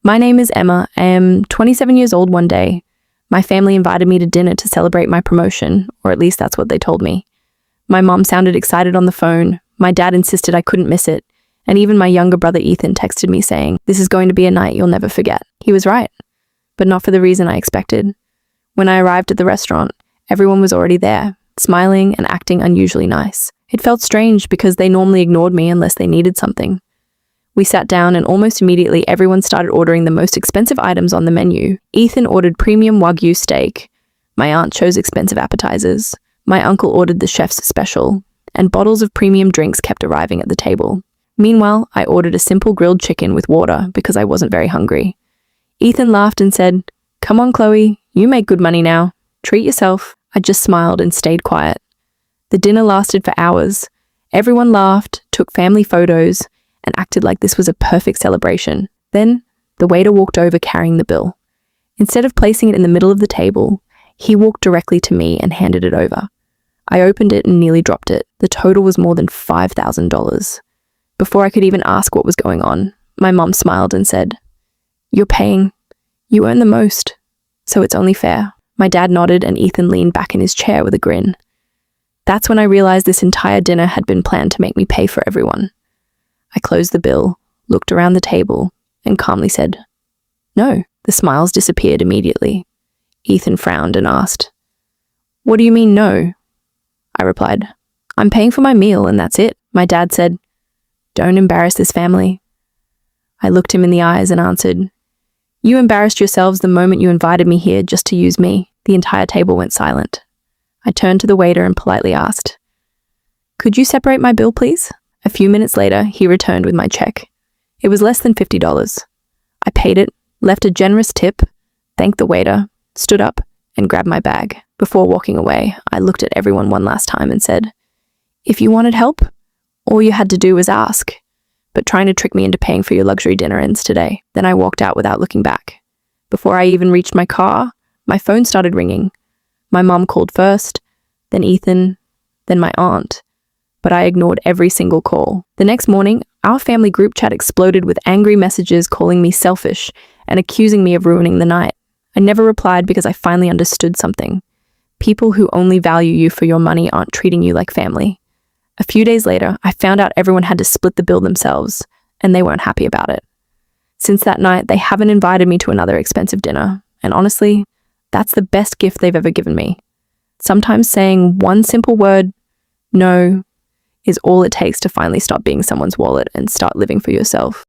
My name is Emma. I am 27 years old one day. My family invited me to dinner to celebrate my promotion, or at least that's what they told me. My mom sounded excited on the phone. My dad insisted I couldn't miss it. And even my younger brother Ethan texted me saying, "This is going to be a night you'll never forget." He was right, but not for the reason I expected. When I arrived at the restaurant, everyone was already there, smiling and acting unusually nice. It felt strange because they normally ignored me unless they needed something. We sat down and almost immediately everyone started ordering the most expensive items on the menu. Ethan ordered premium Wagyu steak. My aunt chose expensive appetizers. My uncle ordered the chef's special, and bottles of premium drinks kept arriving at the table. Meanwhile, I ordered a simple grilled chicken with water because I wasn't very hungry. Ethan laughed and said, "Come on, Chloe, you make good money now. Treat yourself." I just smiled and stayed quiet. The dinner lasted for hours. Everyone laughed, took family photos, and acted like this was a perfect celebration. Then, the waiter walked over carrying the bill. Instead of placing it in the middle of the table, he walked directly to me and handed it over. I opened it and nearly dropped it. The total was more than $5,000. Before I could even ask what was going on, my mom smiled and said, "You're paying. You earn the most, so it's only fair." My dad nodded and Ethan leaned back in his chair with a grin. That's when I realized this entire dinner had been planned to make me pay for everyone. I closed the bill, looked around the table, and calmly said, "No." The smiles disappeared immediately. Ethan frowned and asked, "What do you mean, no?" I replied, "I'm paying for my meal and that's it." My dad said, "Don't embarrass this family." I looked him in the eyes and answered, "You embarrassed yourselves the moment you invited me here just to use me." The entire table went silent. I turned to the waiter and politely asked, "Could you separate my bill, please?" A few minutes later, he returned with my check. It was less than $50. I paid it, left a generous tip, thanked the waiter, stood up, and grabbed my bag. Before walking away, I looked at everyone one last time and said, "If you wanted help, all you had to do was ask. But trying to trick me into paying for your luxury dinner ends today." Then I walked out without looking back. Before I even reached my car, my phone started ringing. My mom called first, then Ethan, then my aunt. But I ignored every single call. The next morning, our family group chat exploded with angry messages calling me selfish and accusing me of ruining the night. I never replied because I finally understood something. People who only value you for your money aren't treating you like family. A few days later, I found out everyone had to split the bill themselves, and they weren't happy about it. Since that night, they haven't invited me to another expensive dinner, and honestly, that's the best gift they've ever given me. Sometimes saying one simple word, "no," is all it takes to finally stop being someone's wallet and start living for yourself.